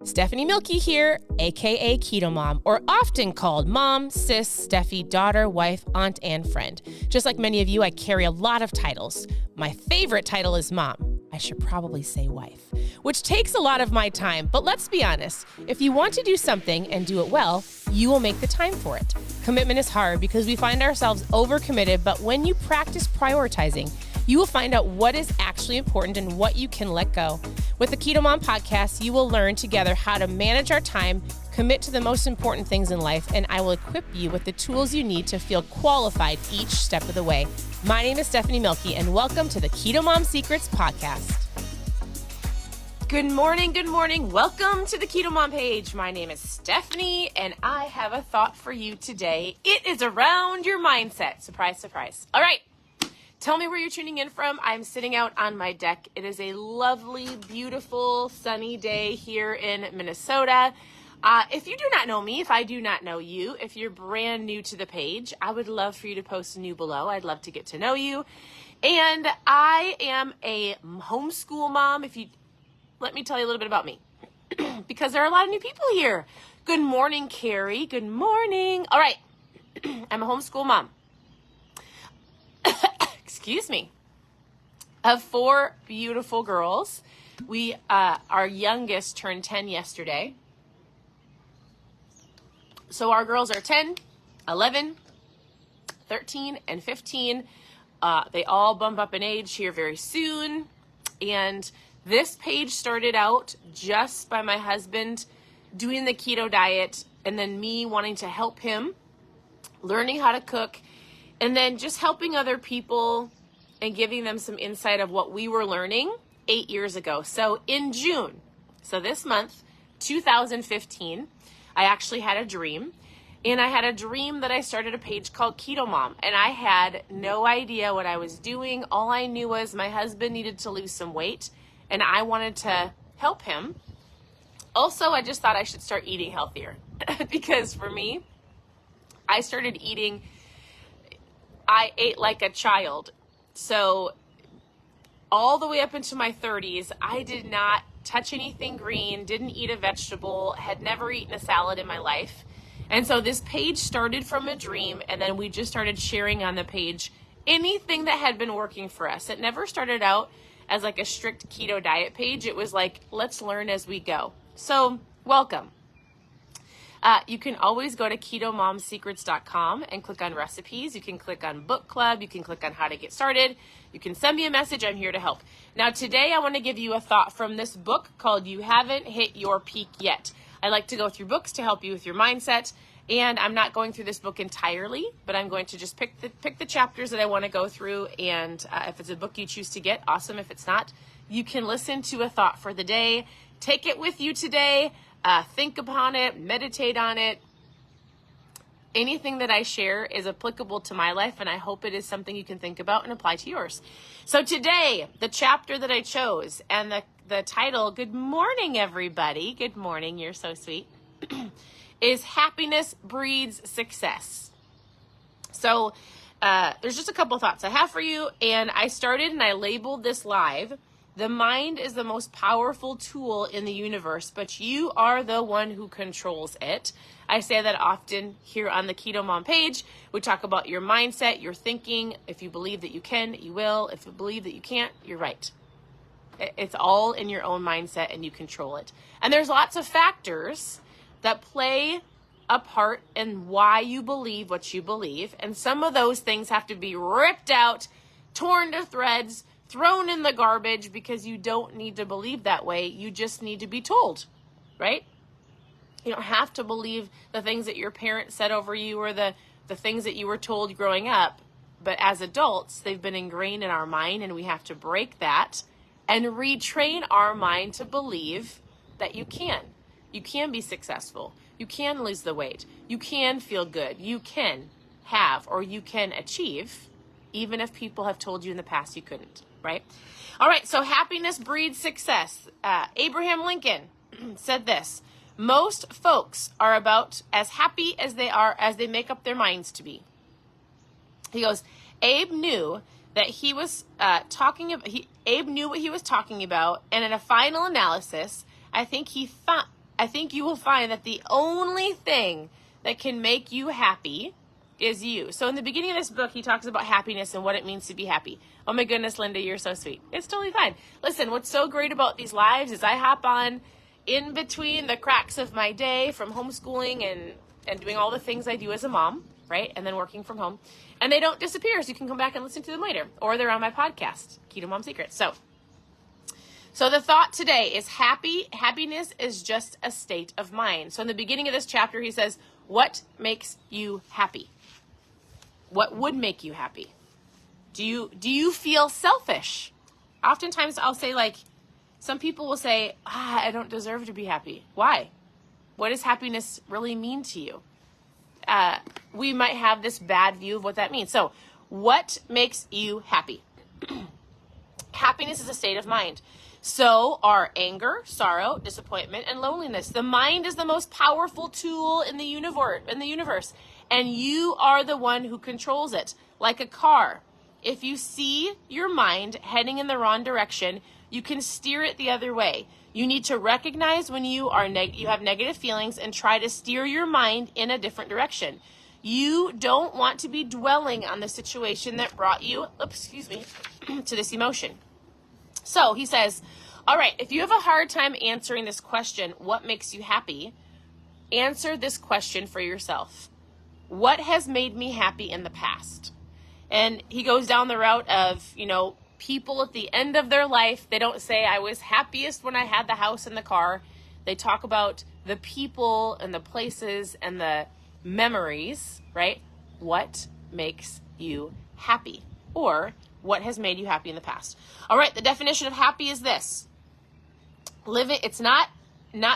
Stephanie Milky here, aka KetoMOM, or often called mom, sis, Steffi, daughter, wife, aunt, and friend. Just like many of you, I carry a lot of titles. My favorite title is mom. I should probably say wife, which takes a lot of my time. But let's be honest, if you want to do something and do it well, you will make the time for it. Commitment is hard because we find ourselves overcommitted, but when you practice prioritizing, you will find out what is actually important and what you can let go. With the KetoMOM podcast, you will learn together how to manage our time, commit to the most important things in life, and I will equip you with the tools you need to feel qualified each step of the way. My name is Stephanie Milky, and welcome to the KetoMOM Secrets podcast. Good morning, good morning. Welcome to the KetoMOM page. My name is Stephanie, and I have a thought for you today. It is around your mindset. Surprise, surprise. All right. Tell me where you're tuning in from. I'm sitting out on my deck. It is a lovely, beautiful, sunny day here in Minnesota. If you do not know me, if I do not know you, if you're brand new to the page, I would love for you to post new below. I'd love to get to know you. And I am a homeschool mom. Let me tell you a little bit about me, because there are a lot of new people here. Good morning, Carrie. Good morning. All right. I'm a homeschool mom. Excuse me, of 4 beautiful girls. Our youngest turned 10 yesterday. So our girls are 10, 11, 13, and 15. They all bump up in age here very soon. And this page started out just by my husband doing the keto diet and then me wanting to help him, learning how to cook, and then just helping other people and giving them some insight of what we were learning 8 years ago. So in June, so this month, 2015, I actually had a dream. And I had a dream that I started a page called KetoMOM. And I had no idea what I was doing. All I knew was my husband needed to lose some weight, and I wanted to help him. Also, I just thought I should start eating healthier. Because for me, I ate like a child. So all the way up into my 30s, I did not touch anything green, didn't eat a vegetable, had never eaten a salad in my life. And so this page started from a dream, and then we just started sharing on the page anything that had been working for us. It never started out as like a strict keto diet page. It was like, let's learn as we go. So welcome. You can always go to ketomomsecrets.com and click on recipes. You can click on book club. You can click on how to get started. You can send me a message. I'm here to help. Now, today I want to give you a thought from this book called You Haven't Hit Your Peak Yet. I like to go through books to help you with your mindset. And I'm not going through this book entirely, but I'm going to just pick the chapters that I want to go through. And if it's a book you choose to get, awesome. If it's not, you can listen to a thought for the day. Take it with you today. Think upon it, meditate on it. Anything that I share is applicable to my life, and I hope it is something you can think about and apply to yours. So today, the chapter that I chose and the title, good morning, everybody. Good morning. You're so sweet. Is Happiness Breeds Success. So there's just a couple thoughts I have for you, and I started and I labeled this live. The mind is the most powerful tool in the universe, but you are the one who controls it. I say that often here on the KetoMOM page. We talk about your mindset, your thinking. If you believe that you can, you will. If you believe that you can't, you're right. It's all in your own mindset, and you control it. And there's lots of factors that play a part in why you believe what you believe. And some of those things have to be ripped out, torn to threads, thrown in the garbage, because you don't need to believe that way. You just need to be told, right? You don't have to believe the things that your parents said over you or the things that you were told growing up. But as adults, they've been ingrained in our mind, and we have to break that and retrain our mind to believe that you can. You can be successful. You can lose the weight. You can feel good. You can have, or you can achieve, even if people have told you in the past you couldn't. Right? All right, so happiness breeds success. Abraham Lincoln said this: most folks are about as happy as they are as they make up their minds to be. He goes, Abe knew that he was Abe knew what he was talking about, and in a final analysis, I think he I think you will find that the only thing that can make you happy is you. So in the beginning of this book, he talks about happiness and what it means to be happy. Oh my goodness, Linda, you're so sweet. It's totally fine. Listen, what's so great about these lives is I hop on in between the cracks of my day from homeschooling and doing all the things I do as a mom, right? And then working from home. And they don't disappear, so you can come back and listen to them later. Or they're on my podcast, Keto Mom Secrets. So the thought today is happiness is just a state of mind. So in the beginning of this chapter, he says, what makes you happy? What would make you happy? Do you feel selfish? Oftentimes I'll say, like, some people will say, I don't deserve to be happy. Why? What does happiness really mean to you? We might have this bad view of what that means. So what makes you happy? Happiness is a state of mind. So are anger, sorrow, disappointment, and loneliness. The mind is the most powerful tool in the universe, and you are the one who controls it. Like a car, if you see your mind heading in the wrong direction, you can steer it the other way. You need to recognize when you have negative feelings and try to steer your mind in a different direction. You don't want to be dwelling on the situation that brought you, to this emotion. So he says, all right, if you have a hard time answering this question, what makes you happy? Answer this question for yourself. What has made me happy in the past? And he goes down the route of, people at the end of their life. They don't say, I was happiest when I had the house and the car. They talk about the people and the places and the memories, right? What makes you happy? Or what has made you happy in the past? All right, the definition of happy is this. It's not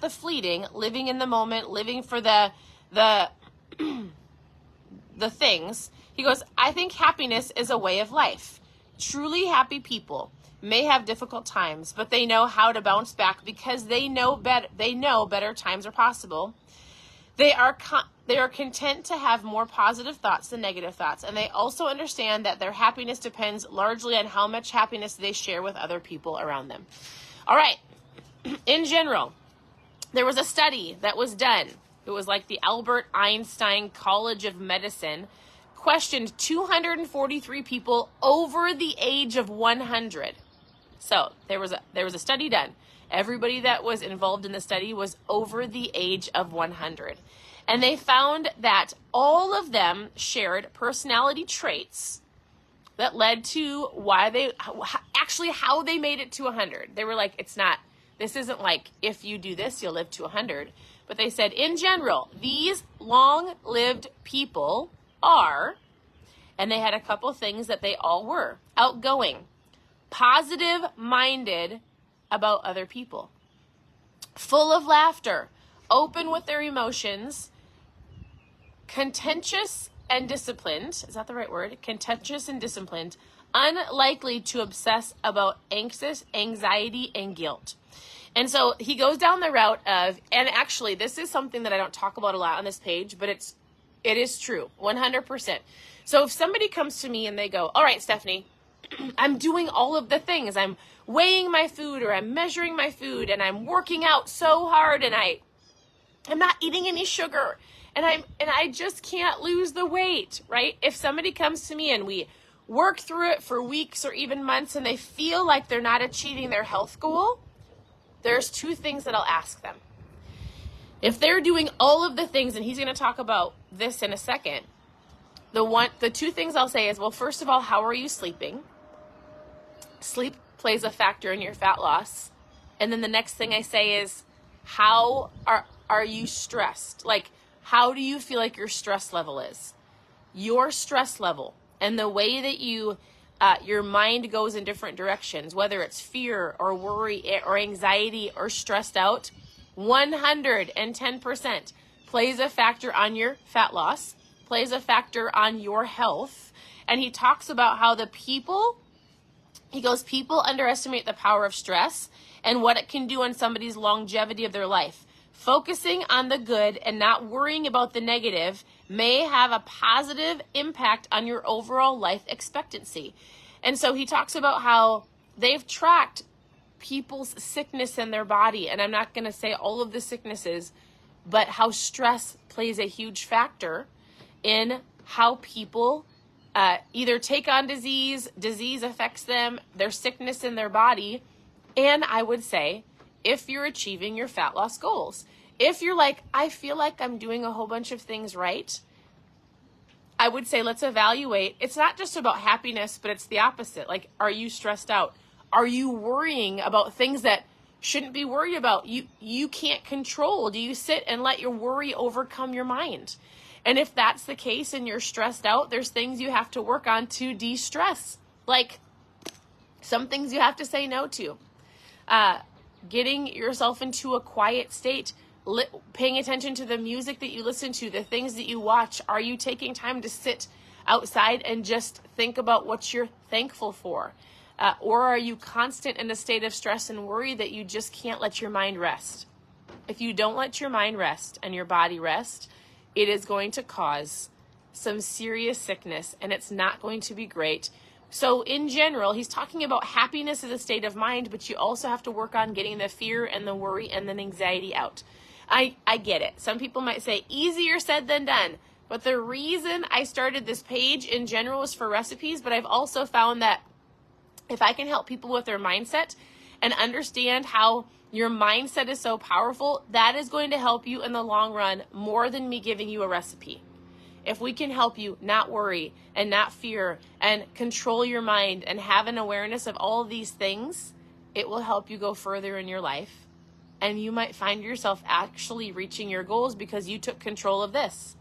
the fleeting, living in the moment, living for the things. He goes, I think happiness is a way of life. Truly happy people may have difficult times, but they know how to bounce back because they know better times are possible. They are content to have more positive thoughts than negative thoughts, and they also understand that their happiness depends largely on how much happiness they share with other people around them. All right. In general, there was a study that was done. It was like the Albert Einstein College of Medicine questioned 243 people over the age of 100. So there was a study done. Everybody that was involved in the study was over the age of 100. And they found that all of them shared personality traits that led to how they made it to 100. They were like, this isn't like if you do this, you'll live to 100. But they said, in general, these long-lived people are, and they had a couple things that they all were: outgoing, positive-minded about other people, full of laughter, open with their emotions, contentious and disciplined. Is that the right word? Contentious and disciplined, unlikely to obsess about anxiety, and guilt. And so he goes down the route of, and actually this is something that I don't talk about a lot on this page, but it is true, 100%. So if somebody comes to me and they go, all right, Stephanie, I'm doing all of the things. I'm weighing my food, or I'm measuring my food, and I'm working out so hard, and I'm not eating any sugar, and I just can't lose the weight, right? If somebody comes to me and we work through it for weeks or even months and they feel like they're not achieving their health goal, there's two things that I'll ask them. If they're doing all of the things, and he's going to talk about this in a second, the two things I'll say is, well, first of all, how are you sleeping? Sleep plays a factor in your fat loss. And then the next thing I say is, how are you stressed? Like, how do you feel like your stress level is? Your stress level and the way that your mind goes in different directions, whether it's fear or worry or anxiety or stressed out, 110% plays a factor on your fat loss, plays a factor on your health. And he talks about how people underestimate the power of stress and what it can do on somebody's longevity of their life. Focusing on the good and not worrying about the negative may have a positive impact on your overall life expectancy. And so he talks about how they've tracked people's sickness in their body. And I'm not going to say all of the sicknesses, but how stress plays a huge factor in how people either take on disease affects them, their sickness in their body. And I would say, if you're achieving your fat loss goals, if you're like, I feel like I'm doing a whole bunch of things right, I would say let's evaluate. It's not just about happiness, but it's the opposite. Like, are you stressed out? Are you worrying about things that shouldn't be worried about? You can't control. Do you sit and let your worry overcome your mind? And if that's the case and you're stressed out, there's things you have to work on to de-stress. Like some things you have to say no to. Getting yourself into a quiet state, paying attention to the music that you listen to, the things that you watch. Are you taking time to sit outside and just think about what you're thankful for? Or are you constant in a state of stress and worry that you just can't let your mind rest? If you don't let your mind rest and your body rest, it is going to cause some serious sickness, and it's not going to be great. So in general, he's talking about happiness as a state of mind, but you also have to work on getting the fear and the worry and the anxiety out. I get it. Some people might say easier said than done, but the reason I started this page in general is for recipes, but I've also found that if I can help people with their mindset and understand how your mindset is so powerful, that is going to help you in the long run more than me giving you a recipe. If we can help you not worry and not fear and control your mind and have an awareness of all of these things, it will help you go further in your life. And you might find yourself actually reaching your goals because you took control of this.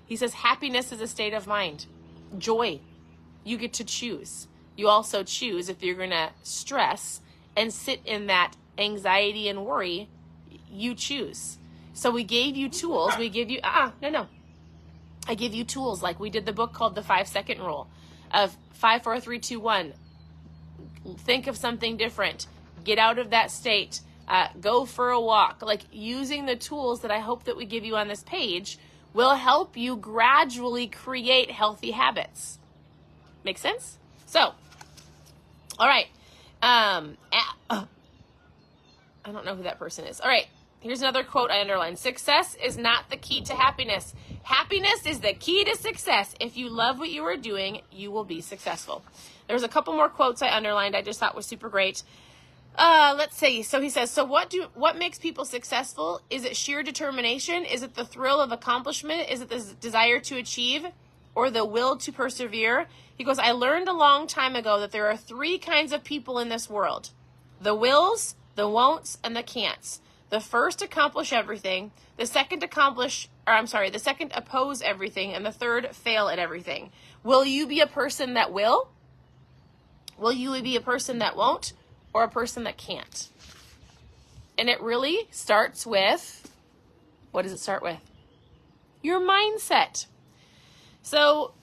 He says happiness is a state of mind. Joy, you get to choose. You also choose if you're going to stress and sit in that anxiety and worry, you choose. So we gave you tools. We give you, no. I give you tools like we did the book called The 5-Second Rule of 5, 4, 3, 2, 1. Think of something different. Get out of that state. Go for a walk. Like using the tools that I hope that we give you on this page will help you gradually create healthy habits. Make sense? So, all right. I don't know who that person is. All right. Here's another quote I underlined. Success is not the key to happiness. Happiness is the key to success. If you love what you are doing, you will be successful. There's a couple more quotes I underlined I just thought was super great. Let's see. So he says, so what makes people successful? Is it sheer determination? Is it the thrill of accomplishment? Is it the desire to achieve or the will to persevere? He goes, I learned a long time ago that there are 3 kinds of people in this world. The wills, the won'ts, and the can'ts. The first accomplish everything, the second oppose everything, and the third fail at everything. Will you be a person that will? Will you be a person that won't? Or a person that can't? And it really starts with, what does it start with? Your mindset. So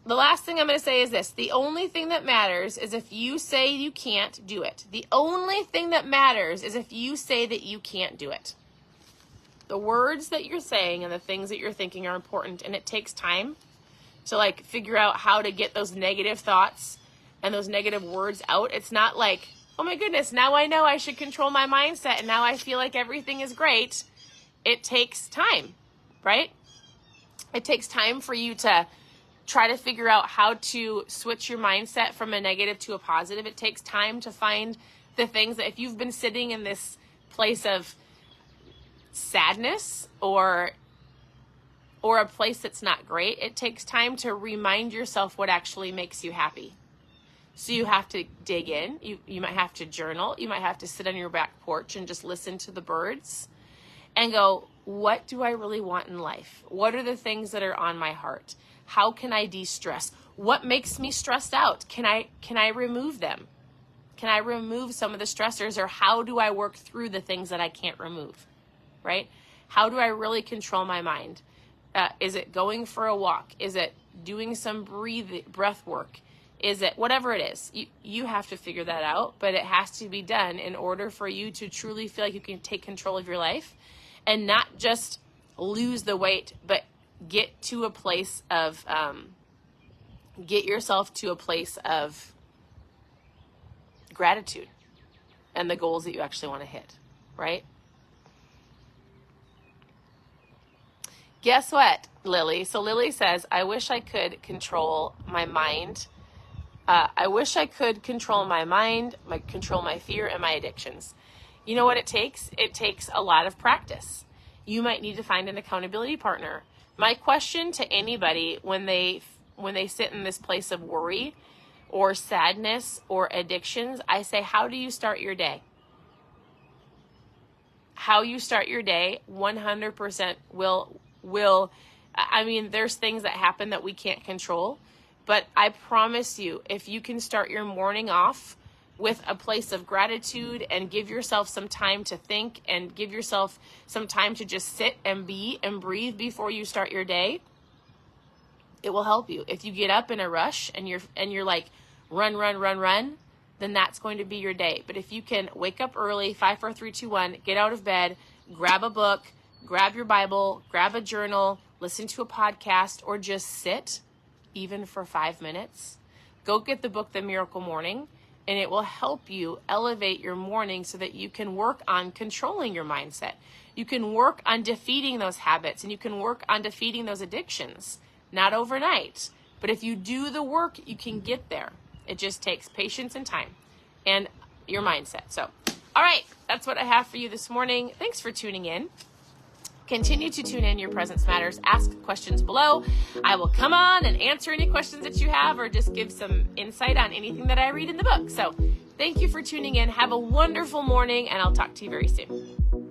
the last thing I'm going to say is this. The only thing that matters is if you say you can't do it. The only thing that matters is if you say that you can't do it. The words that you're saying and the things that you're thinking are important, and it takes time to figure out how to get those negative thoughts and those negative words out. It's not like, oh my goodness, now I know I should control my mindset and now I feel like everything is great. It takes time, right? It takes time for you to try to figure out how to switch your mindset from a negative to a positive. It takes time to find the things that if you've been sitting in this place of sadness or a place that's not great, it takes time to remind yourself what actually makes you happy. So you have to dig in. You might have to journal. You might have to sit on your back porch and just listen to the birds and go, what do I really want in life? What are the things that are on my heart? How can I de-stress? What makes me stressed out? Can I remove them? Can I remove some of the stressors, or how do I work through the things that I can't remove, right? How do I really control my mind? Is it going for a walk? Is it doing some breath work? Is it whatever it is? You have to figure that out, but it has to be done in order for you to truly feel like you can take control of your life and not just lose the weight, but get to a place of, get yourself to a place of gratitude. and the goals that you actually want to hit, right? Guess what, Lily? So Lily says, I wish I could control my mind. I wish I could control my mind, control my fear and my addictions. You know what it takes? It takes a lot of practice. You might need to find an accountability partner. My question to anybody when they sit in this place of worry or sadness or addictions, I say, how do you start your day? How you start your day 100% will, I mean, there's things that happen that we can't control, but I promise you, if you can start your morning off with a place of gratitude and give yourself some time to think and give yourself some time to just sit and be and breathe before you start your day, it will help you. If you get up in a rush and you're like, run, then that's going to be your day. But if you can wake up early, 5, 4, 3, 2, 1, get out of bed, grab a book, grab your Bible, grab a journal, listen to a podcast, or just sit, even for 5 minutes. Go get the book, The Miracle Morning, and it will help you elevate your morning so that you can work on controlling your mindset. You can work on defeating those habits, and you can work on defeating those addictions. Not overnight, but if you do the work, you can get there. It just takes patience and time and your mindset. So, all right, that's what I have for you this morning. Thanks for tuning in. Continue to tune in. Your presence matters. Ask questions below. I will come on and answer any questions that you have or just give some insight on anything that I read in the book. So thank you for tuning in. Have a wonderful morning, and I'll talk to you very soon.